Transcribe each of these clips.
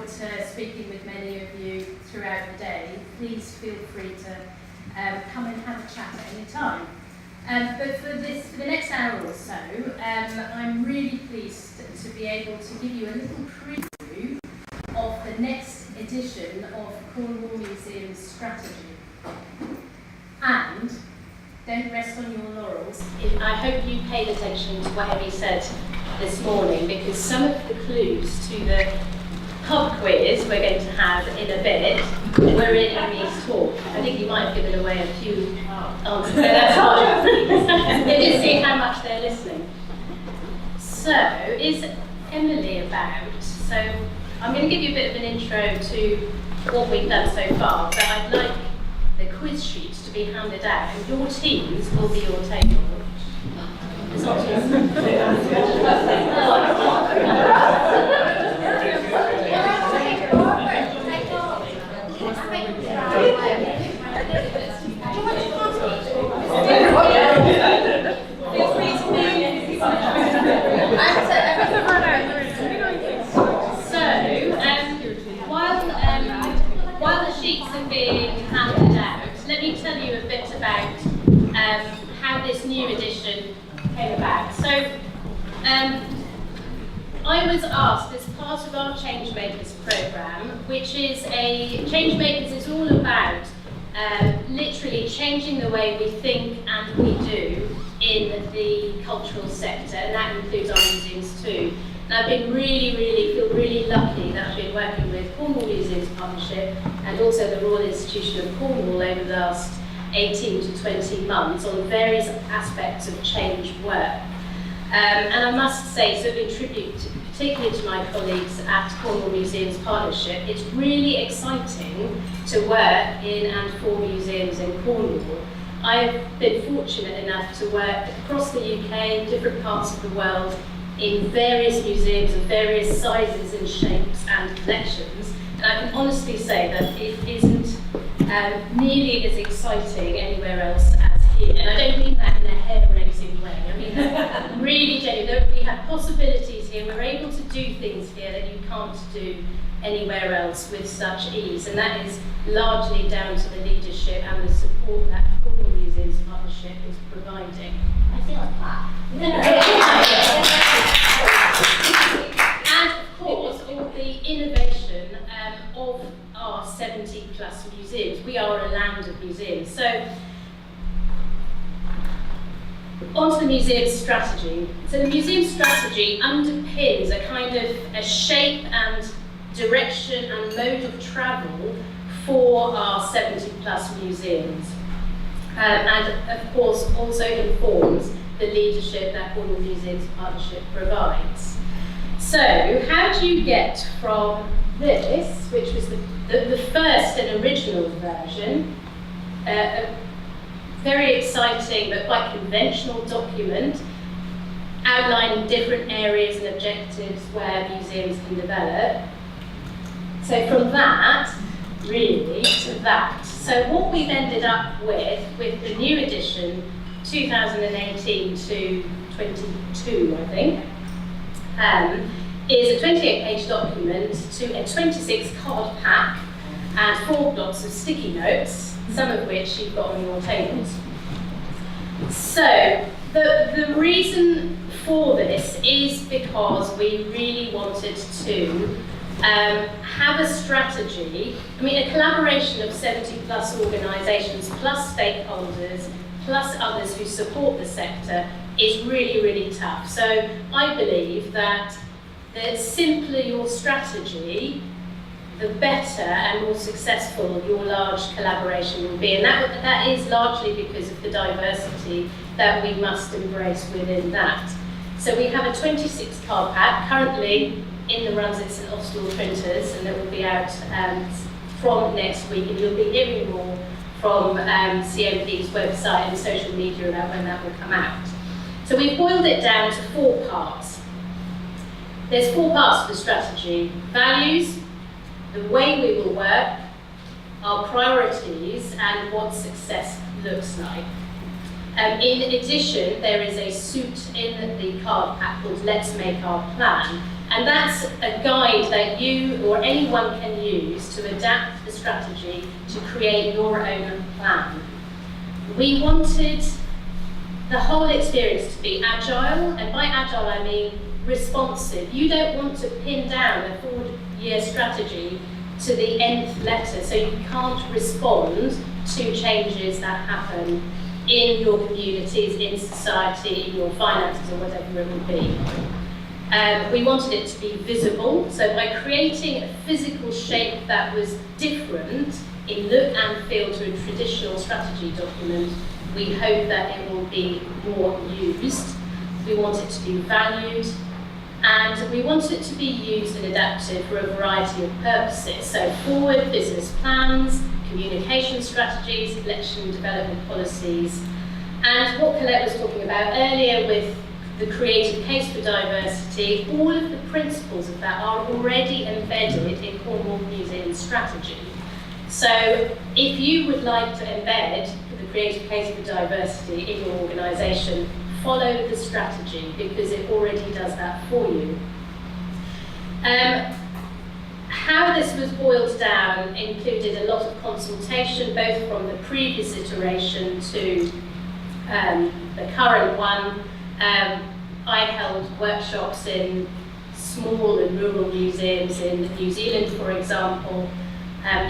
forward to speaking with many of you throughout the day. Please feel free to come and have a chat at any time. But for the next hour or so, I'm really pleased to be able to give you a little preview of the next edition of Cornwall Museum's strategy. And don't rest on your laurels. I hope you paid attention to what he said this morning, because some of the clues to the pub quiz we're going to have in a bit were in Amy's talk. I think you might have given away a few answers, but that's fine. They just see how much they're listening. So, is Emily about? So, I'm going to give you a bit of an intro to what we've done so far, but I'd like the quiz sheets to be handed out, and your teams will be your table. It's not just... While the sheets are being handed out, let me tell you a bit about how this new edition came about. So, I was asked as part of our Changemakers programme, which is Changemakers is all about literally changing the way we think and we do in the cultural sector, and that includes our museums too. And I've been feel really lucky that I've been working with Cornwall Museums Partnership and also the Royal Institution of Cornwall over the last 18 to 20 months on various aspects of change work. And I must say, sort of in tribute, particularly to my colleagues at Cornwall Museums Partnership, it's really exciting to work in and for museums in Cornwall. I've been fortunate enough to work across the UK, different parts of the world, in various museums of various sizes and shapes and collections, and I can honestly say that it isn't nearly as exciting anywhere else as here. And I don't mean that in a hair-raising way. I mean that really genuinely. We have possibilities here. We're able to do things here that you can't do anywhere else with such ease, and that is largely down to the leadership and the support that Cornwall Museums Partnership is providing. I feel like that. And of course, all the innovation of our 70 plus museums. We are a land of museums. So, onto the museum strategy. So the museum strategy underpins a kind of a shape and direction and mode of travel for our 70 plus museums. And of course also informs the leadership that Cornwall Museums Partnership provides. So how do you get from this, which was the first and original version, a very exciting but quite conventional document outlining different areas and objectives where museums can develop. So from that, really, to that. So what we've ended up with the new edition, 2018 to 22, I think, is a 28-page document to a 26-card pack and 4 blocks of sticky notes, some of which you've got on your tables. So the reason for this is because we really wanted to have a strategy, a collaboration of 70 plus organisations, plus stakeholders, plus others who support the sector is really, really tough. So I believe that the simpler your strategy, the better and more successful your large collaboration will be. And that is largely because of the diversity that we must embrace within that. So we have a 26 card pack currently in the runs at St Austell printers, and it will be out from next week, and you'll be hearing more from CMP's website and social media about when that will come out. So we've boiled it down to 4 parts. There's 4 parts to the strategy: values, the way we will work, our priorities, and what success looks like. In addition, there is a suit in the card pack called Let's Make Our Plan, And that's a guide that you or anyone can use to adapt the strategy to create your own plan. We wanted the whole experience to be agile, and by agile I mean responsive. You don't want to pin down a 4-year strategy to the nth letter, so you can't respond to changes that happen in your communities, in society, in your finances, or whatever it would be. We wanted it to be visible, so by creating a physical shape that was different in look and feel to a traditional strategy document, we hope that it will be more used. We want it to be valued, and we want it to be used and adapted for a variety of purposes. So forward business plans, communication strategies, election development policies, and what Colette was talking about earlier with the creative case for diversity, all of the principles of that are already embedded in Cornwall Museum strategy. So if you would like to embed the creative case for diversity in your organisation, follow the strategy because it already does that for you. How this was boiled down included a lot of consultation, both from the previous iteration to the current one. I held workshops in small and rural museums in New Zealand, for example,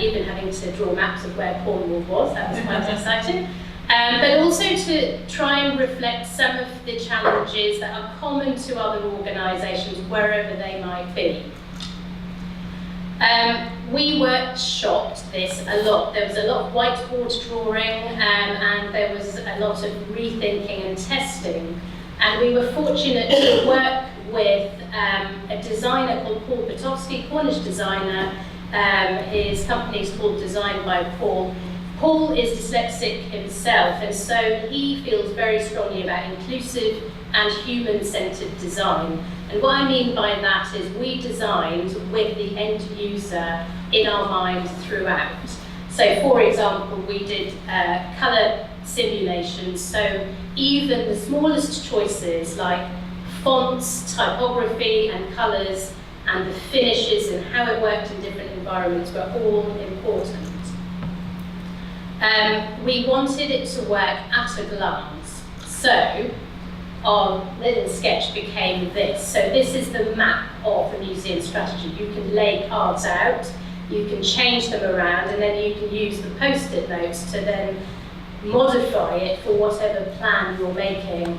even having to draw maps of where Cornwall was. That was quite exciting. But also to try and reflect some of the challenges that are common to other organisations, wherever they might be. We workshopped this a lot. There was a lot of whiteboard drawing, and there was a lot of rethinking and testing. And we were fortunate to work with a designer called Paul Potowski, Cornish designer. His company is called Design by Paul. Paul is dyslexic himself, and so he feels very strongly about inclusive and human-centered design. And what I mean by that is we designed with the end user in our mind throughout. So for example, we did colour simulations, so even the smallest choices like fonts, typography and colours and the finishes and how it worked in different environments were all important. We wanted it to work at a glance. So our little sketch became this. So this is the map of the museum strategy. You can lay cards out, you can change them around, and then you can use the post-it notes to then modify it for whatever plan you're making.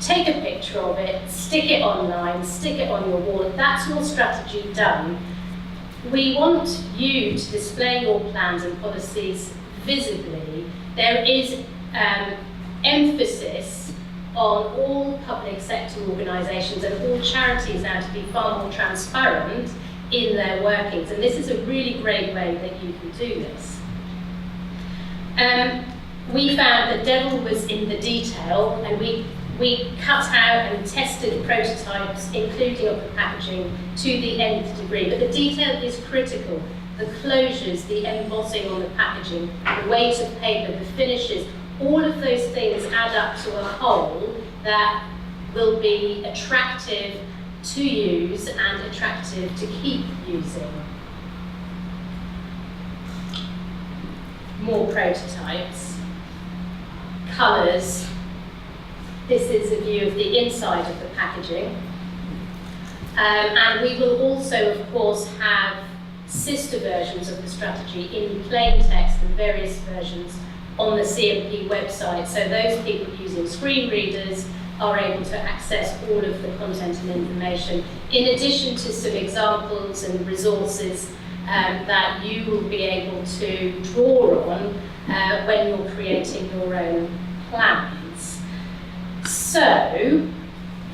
Take a picture of it, stick it online, stick it on your wall. That's your strategy done. We want you to display your plans and policies visibly. There is emphasis on all public sector organisations and all charities now to be far more transparent in their workings, and this is a really great way that you can do this. We found the devil was in the detail, and we cut out and tested prototypes, including of the packaging, to the nth degree. But the detail is critical. The closures, the embossing on the packaging, the weight of paper, the finishes, all of those things add up to a whole that will be attractive to use and attractive to keep using. More prototypes. Colours. This is a view of the inside of the packaging. And we will also, of course, have sister versions of the strategy in plain text and various versions on the CMP website. So those people using screen readers are able to access all of the content and information, in addition to some examples and resources that you will be able to draw on when you're creating your own plans. So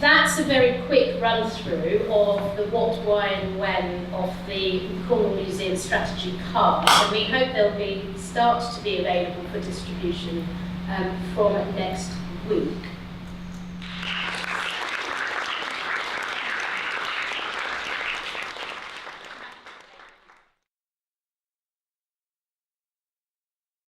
that's a very quick run through of the what, why and when of the Cornwall Museum strategy cards, and we hope they'll start to be available for distribution from next week.